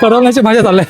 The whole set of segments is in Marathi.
करवण्याची भाज्या चाललंय.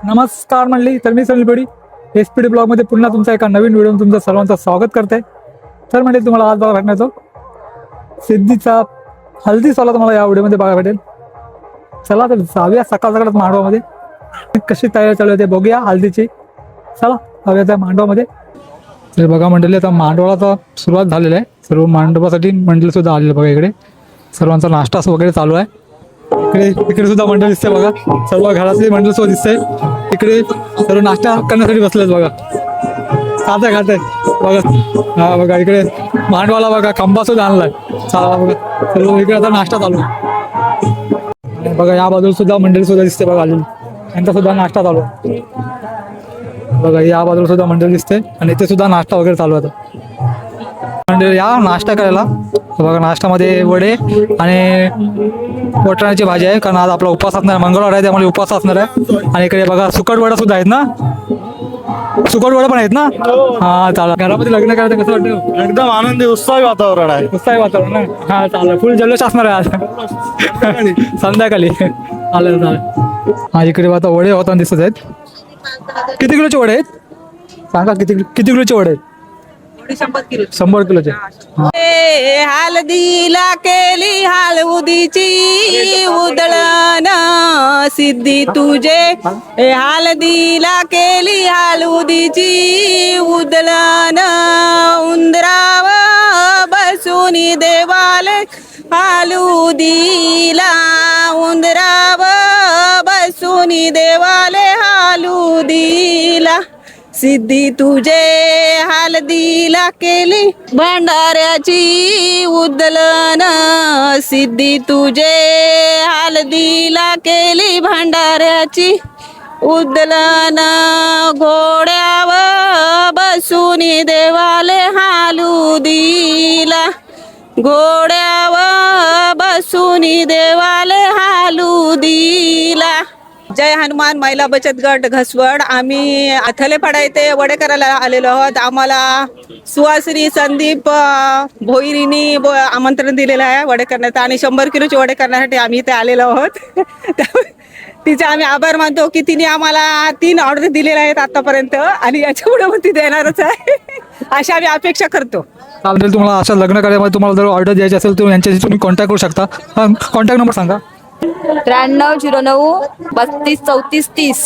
नमस्कार मंडळी, तर मी सनील बेडी SPD ब्लॉगमध्ये पुन्हा तुमचा एका नवीन व्हिडिओ तुमचं सर्वांचं स्वागत करते. तर मंडळी, तुम्हाला आज बघा भेटणार तो सिद्धीचा हल्दी सोला तुम्हाला या व्हिडिओमध्ये बघायला भेटेल. चला तर जाऊया सकाळ सकाळच मांडवामध्ये कशी तयारी चालू आहे ते बघूया हल्दीची. चला जाऊया त्या मांडवामध्ये. तर बघा मंडळी, आता मांडवाला सुरुवात झालेली आहे. सर्व मांडवासाठी मंडळी सुद्धा आलेलं बघा. इकडे सर्वांचा नाश्ता वगैरे चालू आहे. इकडे सुद्धा मंडळ दिसते बघा. सर्व घरातली मंडळ सुद्धा दिसते. इकडे सर्व नाश्ता करण्यासाठी बसलेत बघा. खात आहे बघा. हा बघा, इकडे मांडवाला बघा खंबा सुद्धा आणलाय. चाला बघा, सर्व इकडे आता नाश्ता चालू आहे. बघा या बाजूला सुद्धा मंडळी सुद्धा दिसते बघा. आलेली यांचा सुद्धा नाश्ता चालू आहे बघा. या बाजूला सुद्धा मंडळ दिसते आणि इथे सुद्धा नाश्ता वगैरे चालू आहे. मंडळी या नाश्ता करायला बघा. नाश्त्यामध्ये वडे आणि वटाण्याची भाजी आहे, कारण आज आपला उपवास असणार आहे. मंगळवार आहे त्यामुळे उपवास असणार आहे. आणि इकडे बघा सुकट वडा सुद्धा आहेत ना. सुकट वडा पण आहेत ना. हा चालेल. घरामध्ये लग्न करायचं कसं वाटतं? एकदम आनंदी उत्साही वातावरण आहे. उत्साही वातावरण ना. हा चालेल. फुल जल्लोष असणार आहे आज संध्याकाळी. चालेल चालेल. हा इकडे आता वडे होताना दिसत आहेत. किती किलोचे वडे आहेत सांगा? किती किलोचे वडे आहेत? 100 किलोचे. हळदीला केली हळदीची उधळण सिद्धी तुझे. हळदीला केली हळदीची उधळण उंदराव बसून देवाल हळदीला. उंदराव बसून देवाल हळदीला. सिद्धी तुझे हळदीला केली भंडाऱ्याची उधळण. सिद्धी तुझे हळदीला केली भंडाऱ्याची उधळण. घोड्यावर बसून देवाले हळदीला. घोड्यावर बसून देवाले हळदीला. जय हनुमान महिला बचत गट घसवड. आम्ही अथलेपाडा येथे वडे करायला आलेलो आहोत. आम्हाला सुहासिनी संदीप भोईरीनी आमंत्रण दिलेलं आहे वडे करण्याचं आणि 100 किलोचे वडे करण्यासाठी आम्ही इथे आलेलो आहोत. तिचे आम्ही आभार मानतो की तिने आम्हाला 3 ऑर्डर दिलेल्या आहेत आतापर्यंत आणि याच्यापुढे पण ती देणारच आहे अशी आम्ही अपेक्षा करतो. तुम्हाला अशा लग्न कार्यामध्ये तुम्हाला जर ऑर्डर द्यायची असेल तर यांच्याशी तुम्ही कॉन्टॅक्ट करू शकता. कॉन्टॅक्ट नंबर सांगा. 9309 32 34 30.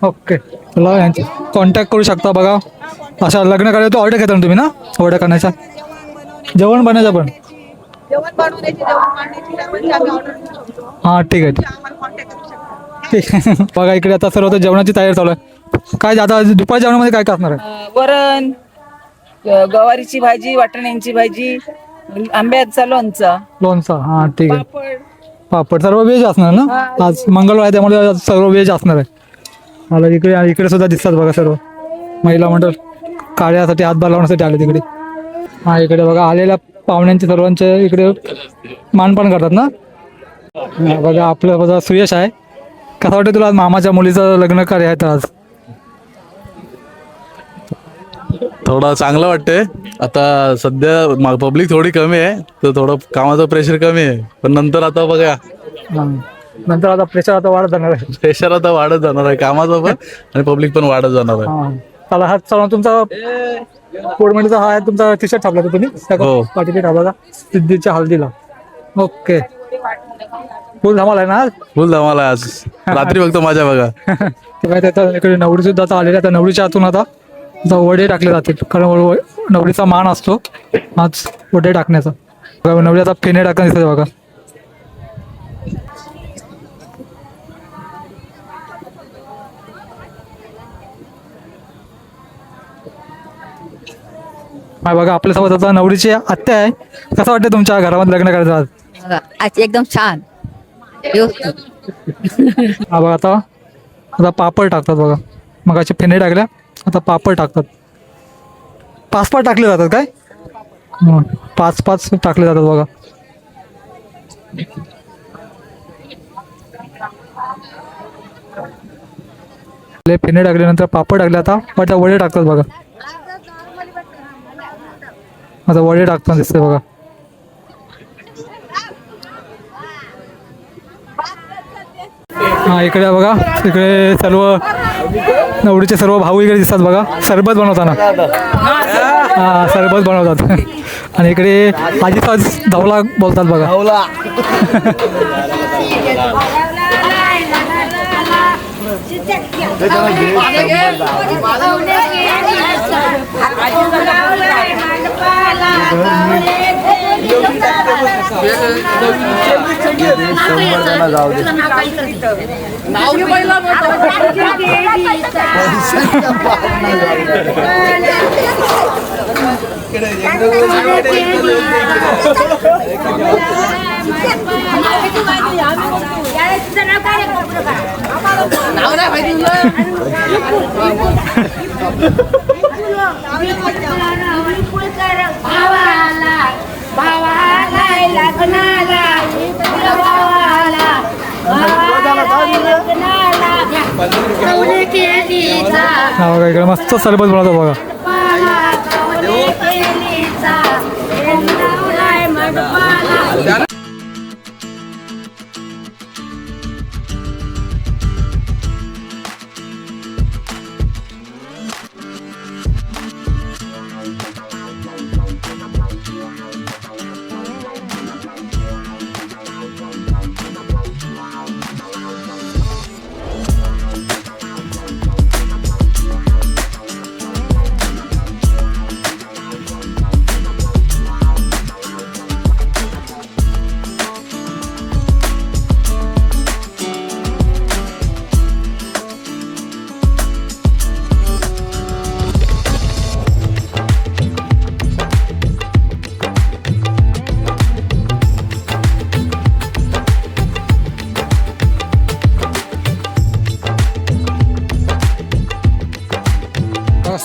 ओके, चला यांचे कॉन्टॅक्ट करू शकता बघा. अशा लग्न कार्यात ऑर्डर घेता तुम्ही ना ऑर्डर करण्याचा? जेवण बनायचं पण? हां ठीक आहे ठीक आहे. बघा इकडे आता सर्व आता जेवणाची तयारी चालू आहे. काय आता दुपारी जेवणामध्ये काय काय असणार आहे? वरण, गवारीची भाजी, वाटाण्यांची भाजी, आंब्याचा लोणचं. हां ठीक आहे. पापड सर्व व्हेज असणार ना. आज मंगळवार आहे त्यामुळे सर्व व्हेज असणार आहे. मला इकडे सुद्धा दिसतात बघा सर्व महिला मंडळ कार्यासाठी हातभार लावण्यासाठी आले तिकडे. हा इकडे बघा आलेल्या पाहुण्यांचे सर्वांचे इकडे मानपान करतात ना. बघा आपलं बघा सुयश आहे. कसं वाटतं तुला आज मामाच्या मुलीचं लग्न कार्य आहे तर आज? थोडं चांगलं वाटतंय. आता सध्या पब्लिक थोडी कमी आहे तर थोडं कामाचं प्रेशर कमी आहे, पण नंतर आता बघा नंतर आता प्रेशर आता वाढत जाणार आहे. प्रेशर आता वाढत जाणार आहे कामाचं पण आणि पब्लिक पण वाढत जाणार आहे. चला हा चला तुमचा कोडमंडीचा हा आहे तुमचा टी शर्ट छापला तर तुम्ही पाठीचे छापला सिद्धीच्या हळदीला. ओके, फुल धमाल आहे ना आज? फुल धमाल आहे आज. रात्री फक्त माझ्या बघा. त्याचा इकडे नवरी सुद्धा आता आलेली आहे. नवरीच्या हातून आता आता वडे टाकले जातील, कारण नवरीचा मान असतो आज वडे टाकण्याचा. बघा नवरी आता फेणे टाकून दिसते बघा. हा बघा आपल्यासोबत आता नवरीची आत्या आहे. कसं वाटतं तुमच्या घरामध्ये लग्न करायचं आज? आज एकदम छान हा बघा आता आता पापड टाकतात बघा. मग असे फेणे टाकल्या, आता पापड टाकतात. 5 टाकले जातात काय? 5 टाकले जातात बघा. फेणे टाकल्यानंतर पापड टाकले, आता वडे टाकतात बघा. आता वडे टाकताना दिसते बघा. हा इकडे बघा, इकडे सर्व नवरीचे सर्व भाऊ इकडे दिसतात बघा, सरबत बनवताना. हा सरबत बनवतात. आणि इकडे आजीचा धावला बोलतात बघा. हा बघा इकडे मस्त सरबत बनवतो बघा.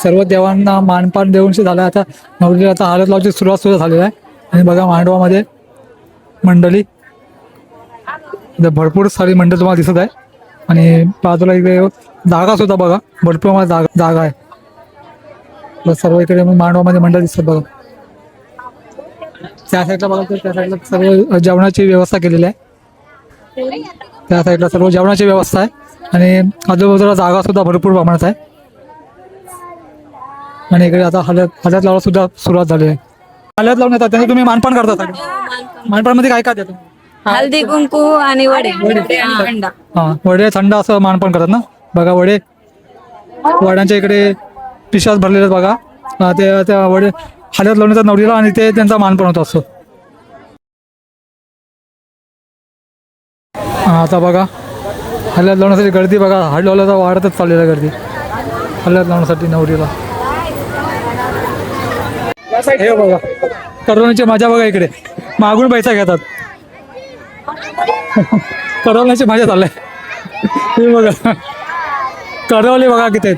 सर्व देवांना मानपान देऊन झालं. आता नवरीला आता हळद लावायची सुरुवात सुद्धा झालेली आहे. आणि बघा मांडवामध्ये मंडळी, भरपूर सारी मंडळ तुम्हाला दिसत आहे. आणि बाजूला इकडे जागा सुद्धा बघा, भरपूर मला जागा आहे. सर्व इकडे मांडवामध्ये मंडळ दिसतात बघा. त्या साईडला बघा, त्या साईडला सर्व जेवणाची व्यवस्था केलेली आहे. त्या साईडला सर्व जेवणाची व्यवस्था आहे. आणि आजूबाजूला जागा सुद्धा भरपूर प्रमाणात आहे. आणि इकडे आता हळद लावायला सुद्धा सुरुवात झाली आहे. हळद लावून येतात, त्यांनी तुम्ही मानपान करता. मानपान मध्ये काय काय देतो? हल्दी कुंकू आणि वडे. हा वडे थंड असं मानपान करतात ना. बघा वड्यांच्या इकडे पिशाच भरलेले आहेत बघा. त्या वडे हळद लावण्याचा नवरीला, आणि ते त्यांचा मानपान होत असतो. आता बघा हळद लावण्यासाठी गर्दी बघा, हळद लावल्याचा वाढतच चाललेला गर्दी हळद लावण्यासाठी नवरीला. हे बघा करवण्याची मजा बघा, इकडे मागून पैसा घेतात. करवण्याची मजा चाललाय. हे बघा करवले बघा किती आहेत,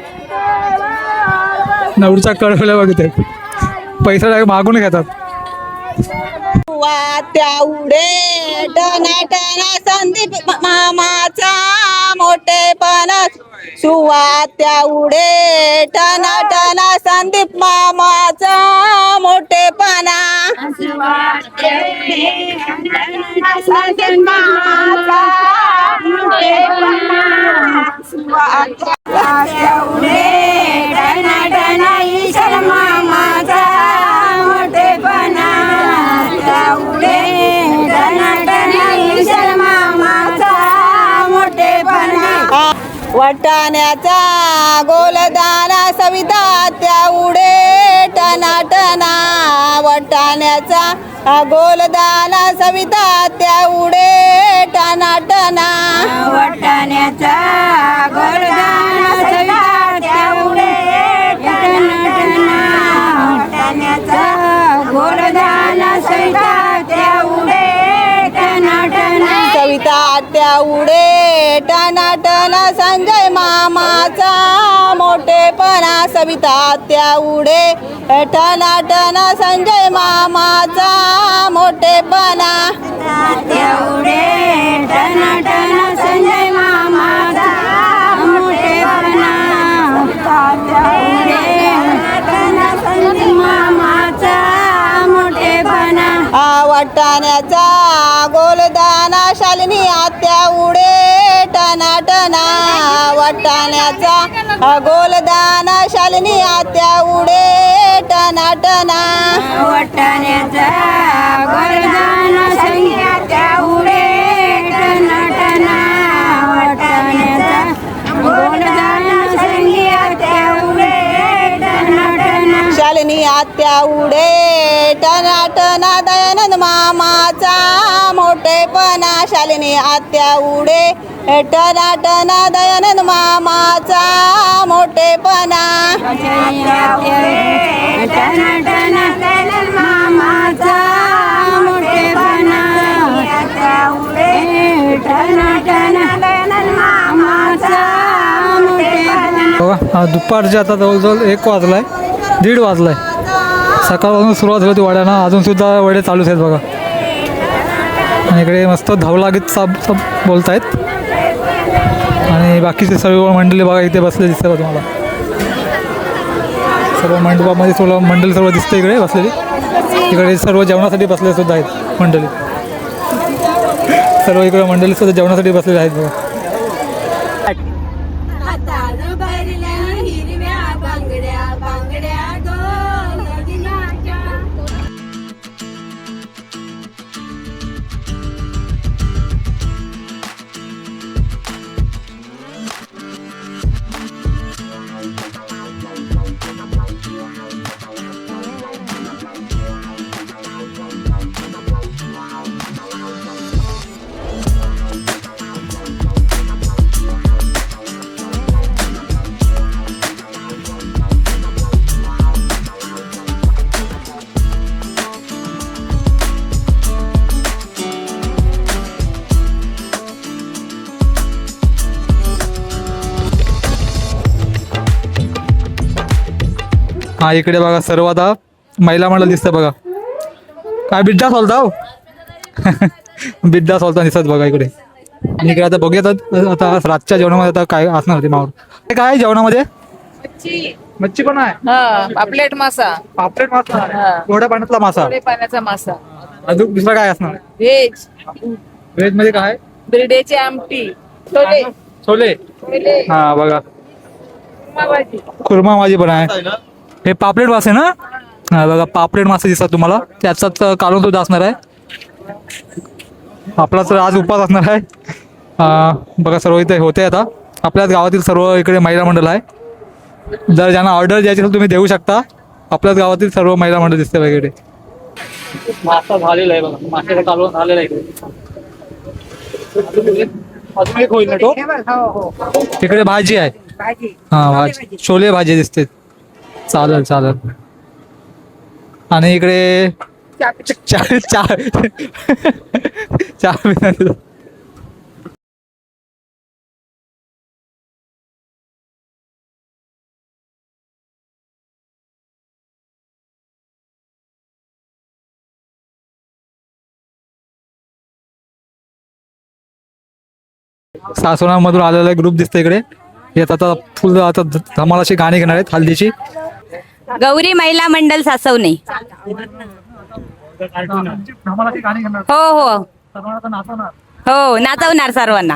नवरीच्या करवल्या बघा किती आहेत. पैसा मागून घेतात. तेवढे टना संदीप मामाचा मोठेपणा. सुवा तेवढे टना संदीप मामाचा मोठेपणा. वाटाण्याचा गोलदाना सविता त्या उडे टनाटना वटाण्याचा गोलदाना सविता त्या उडे टनाटना वटाण्याचा गोलदाना सविता त्या उडे टनाटना वटाण्याचा गोलदाना सविता त्या उडे टनाटना सविता त्या उडे टनाटना संजय मामाचा मोठेपणा सविता त्या उडे टनाटना संजय मामाचा मोठेपणा त्या उडे टनाटना संजय मामाचा मोठेपणा त्या उडे टनाटना संजय मामाचा मोठेपणा वाटाण्याचा गोलदाना शालिनी आत्या उडे टनाटना वाटाण्याचा गोलदाना शालिनी आत्या उडे टनाटना वटाण्याचा गोलदाना संख्या त्या उडे टनाटना वटाण्याचा गोलदाना संख्या त्या उडे टनाटना शालिनी आत्या उडे टनाटना दयानंद मामाचा मोठेपणा शालिनी आत्या उडे टनाटना दयानंद मामाचा मोठेपणा टनाटना मामाचा मोठेपणा त्या उडे टनाटना मामाचा मोठेपणा बघा दुपारचे आता जवळजवळ 1 वाजलाय 1:30 वाजलाय. सकाळपासून सुरुवात झाली होती वड्यानं, अजून सुद्धा वडे चालूच आहेत बघा. आणि इकडे मस्त धावला गीत सब बोलतायत आणि बाकीचे सर्व मंडळी बघा इथे बसले दिसतात तुम्हाला. सर्व मंडपामध्ये सर्व मंडळी सर्व दिसते इकडे बसलेली. इकडे सर्व जेवणासाठी बसले सुद्धा आहेत मंडळी. सर्व इकडे मंडळी सुद्धा जेवणासाठी बसलेले आहेत बघा. हातानं भरल्या हिरव्या बांगड्या बांगड्या दोन दिनाच्या हा इकडे बघा सर्व आता महिला मंडळ दिसतं बघा. काय बिड्डा सोलता हो बिड्डा सोलता दिसत बघा इकडे. आणि इकडे आता बघूयात आता रातच्या जेवणामध्ये आता काय असणार होते मावर. काय आहे जेवणामध्ये? मच्छी पण आहे. पापलेट मासा, पापलेट मासा हा. गोड्या पाण्यातला मासा. थोडे पाण्याचा मासा, अजून दुसरा काय असणार? व्हेज, व्हेज मध्ये काय? बिरडेची आमटी, छोले, छोले. छोले, हा बघा उपमा भाजी. खुर्मा भाजी पण आहे. हे पापलेट मासे ना? हा बघा पापलेट मासे दिसतात तुम्हाला. त्याचाच कालवण सुद्धा असणार आहे. आपला तर आज उपवास असणार आहे. बघा सर्व इथे होते आता आपल्याच गावातील सर्व इकडे महिला मंडळ आहे. जर ज्यांना ऑर्डर द्यायची असेल तुम्ही देऊ शकता. आपल्याच गावातील सर्व महिला मंडळ दिसते बघा इकडे. मासा झालेला आहे बघा. माशाचं कालवण झालेलं आहे इकडे. अजून एक होईल ना तो. इकडे भाजी आहे. हा भाजी, छोले भाजी दिसते. चालेल चालेल. आणि इकडे चार चार चार सासवणामधून आलेला ग्रुप दिसतो इकडे. येत आता फुल आता धमाल अशी गाणी घेणार आहेत हल्दीची. गौरी महिला मंडळ सासवणे. हो हो हो नाचवणार सर्वांना.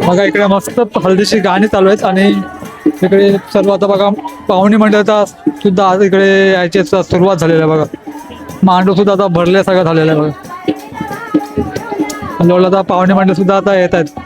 बघा इकडे मस्त हळदीची गाणी चालू आहेत आणि इकडे सर्व आता बघा पाहुणे मंडळाचा सुद्धा आज इकडे यायची सुरुवात झालेली आहे बघा. मांडव सुद्धा आता भरल्या सगळं झालेलं आहे बघा. हळूहळू आता पाहुणे मंडळ सुद्धा आता येत आहेत.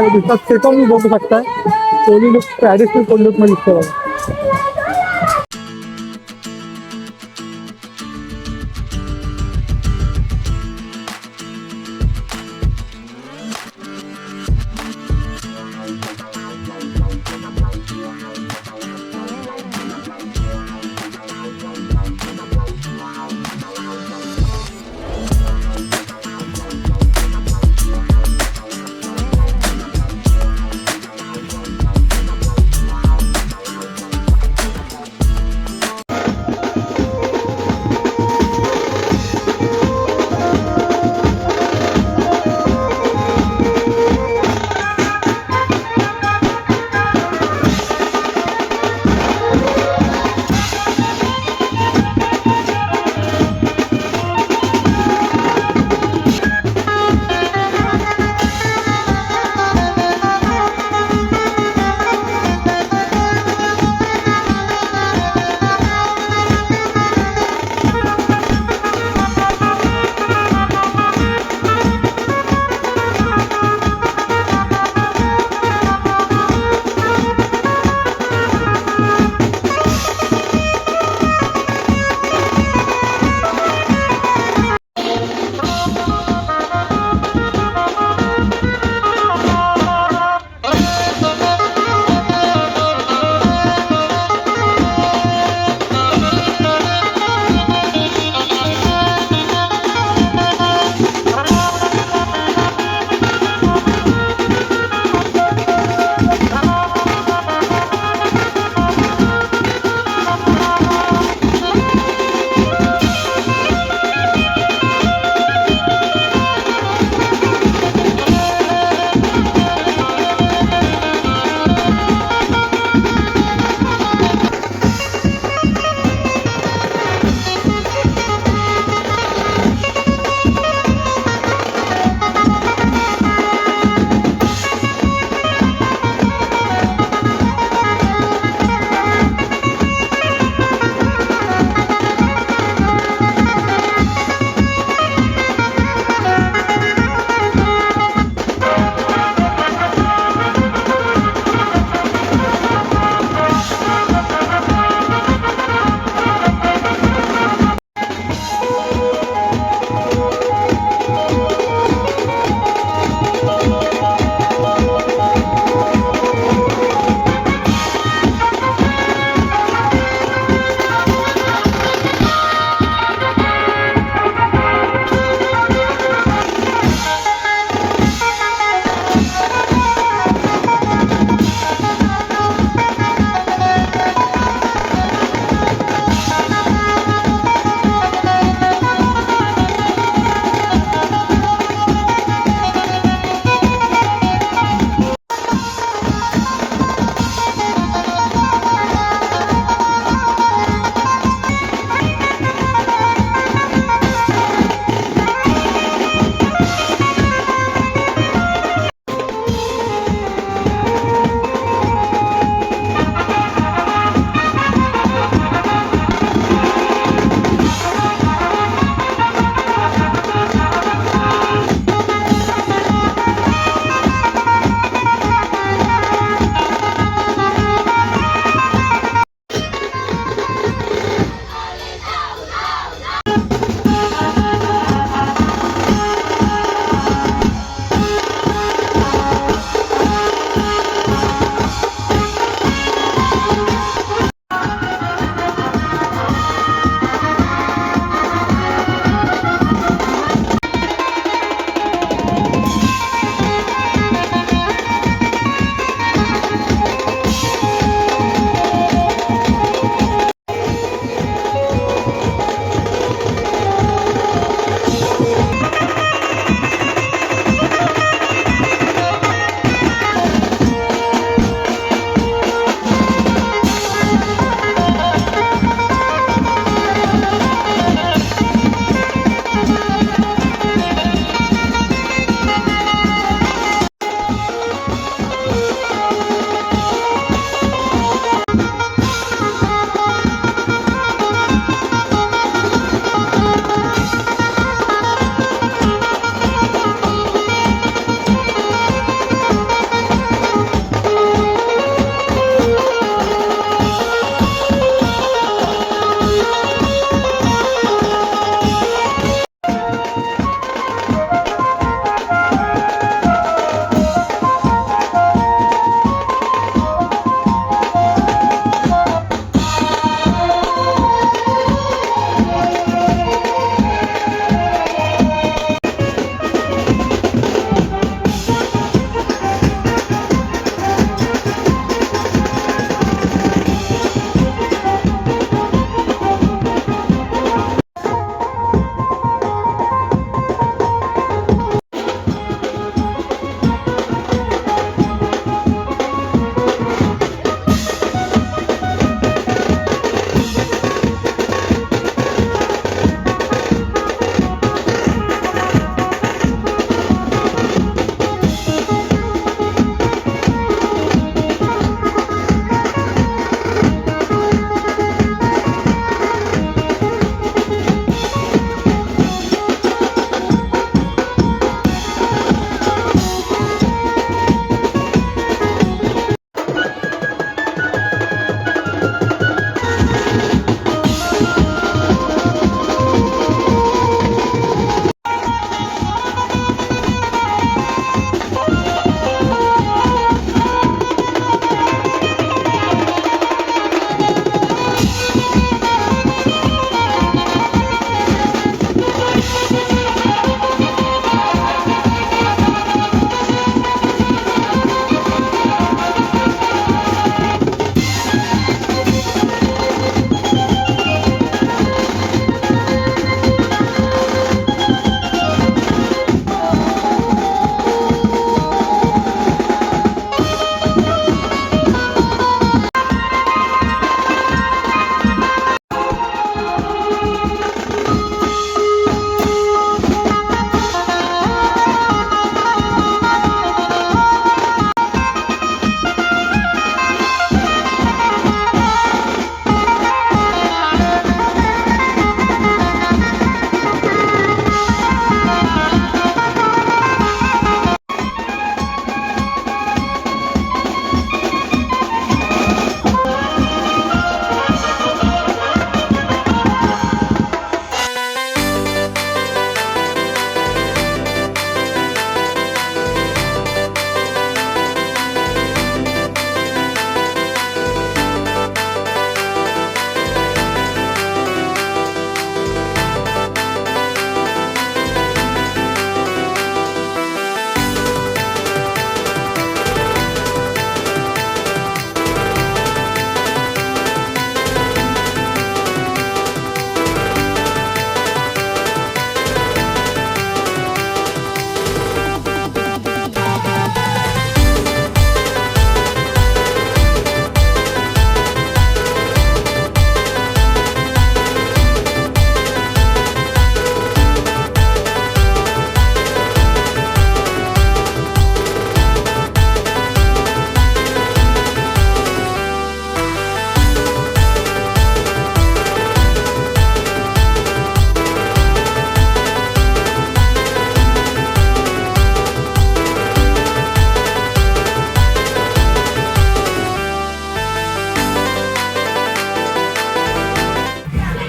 दिसतात ते पण मी बघू शकताय. Kohli look traditional Kohli look मध्ये दिसतो बघा.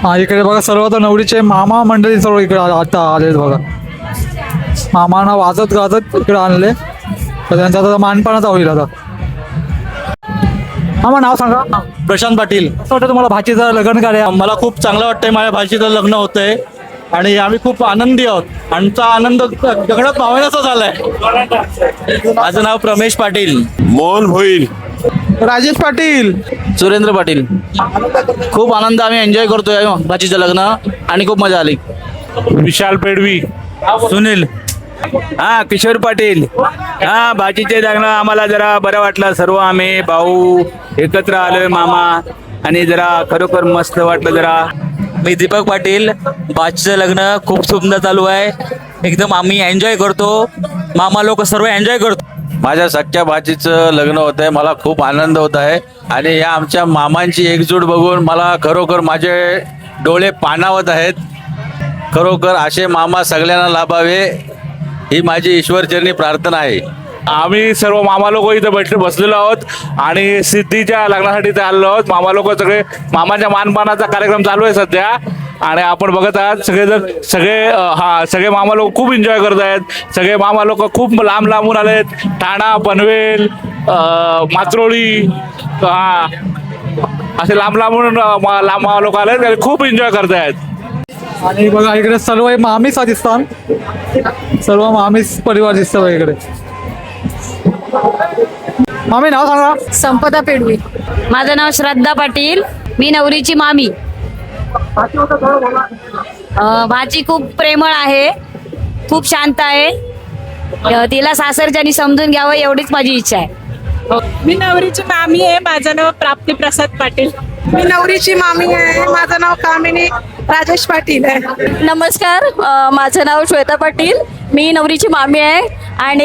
हा इकडे बघा सर्व आता नवरीचे मामा मंडळी सर्व इकडे आता आलेत बघा. मामाना वाजत गाजत इकडे आणले तर त्यांचा आता मानपानाचा होईल आता. मामा नाव सांगा. प्रशांत पाटील. कसं वाटतं तुम्हाला भाचीचं लग्न कार्य? मला खूप चांगलं वाटतंय माझ्या भाषेचं लग्न होतंय आणि आम्ही खूप आनंदी आहोत. आमचा आनंद गगनात मावण्याचा झालाय. माझं नाव प्रमेश पाटील. मोहन भोईर. राजेश पाटील. सुरेंद्र पाटील. खूप आनंद आम्ही एन्जॉय करतोय भाचीचं लग्न आणि खूप मजा आली. विशाल पेडवी. सुनील. हा किशोर पाटील. हा भाचीचे लग्न आम्हाला जरा बरं वाटलं. सर्व आम्ही भाऊ एकत्र आलोय मामा आणि जरा खरोखर मस्त वाटलं जरा. मी दीपक पाटील. भाचीचं लग्न खूप सुंदर चालू आहे. एकदम आम्ही एन्जॉय करतो. मामा लोक सर्व एन्जॉय करतो. माझ्या सख्या भाचीचं लग्न होत आहे. मला खूप आनंद होत आहे आणि या आमच्या मामांची एकजूट बघून मला खरोखर माझे डोळे पाणावत आहेत. खरोखर असे मामा सगळ्यांना लाभावे ही माझी ईश्वरचरणी प्रार्थना आहे. आम्ही सर्व मामा लोक इथं बसलेलो आहोत आणि सिद्धीच्या लग्नासाठी इथे आलेलो आहोत. मामा लोक सगळे मामाच्या मानपानाचा कार्यक्रम चालू आहे सध्या आणि आपण बघत आहात सगळे मामा लोक खूप एन्जॉय करत आहेत. सगळे मामा लोक खूप लांब लांबून आलेत. ठाणा, पनवेल, मात्रोळी असे लांब लांबून मामा लोक आलेत आणि खूप एन्जॉय करत आहेत. आणि बघा इकडे सर्व मामीच दिसतात. सर्व मामीच परिवार दिसतो इकडे. मामी नाव सांगा. संपदा पेडवी. माझं नाव श्रद्धा पाटील. मी नवरीची मामी. भाची खूप प्रेमळ आहे, खूप शांत आहे. तिला सासरच्यानी समजून घ्यावं एवढीच माझी इच्छा आहे. मी नवरीची मामी आहे. माझं नाव प्राप्ती प्रसाद पाटील. मी नवरीची मामी आहे. माझं नाव कामिनी राजेश पाटील आहे. नमस्कार, माझं नाव श्वेता पाटील. मी नवरीची मामी आहे आणि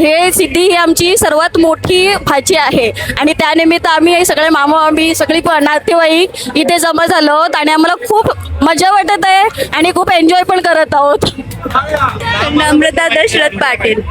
हे सिद्धी ही आमची सर्वात मोठी भाची आहे आणि त्यानिमित्त आम्ही हे सगळे मामा मामी सगळी नातेवाईक इथे जमा झालो आहोत आणि आम्हाला खूप मजा वाटत आहे आणि खूप एन्जॉय पण करत आहोत. नम्रता दशरथ पाटील.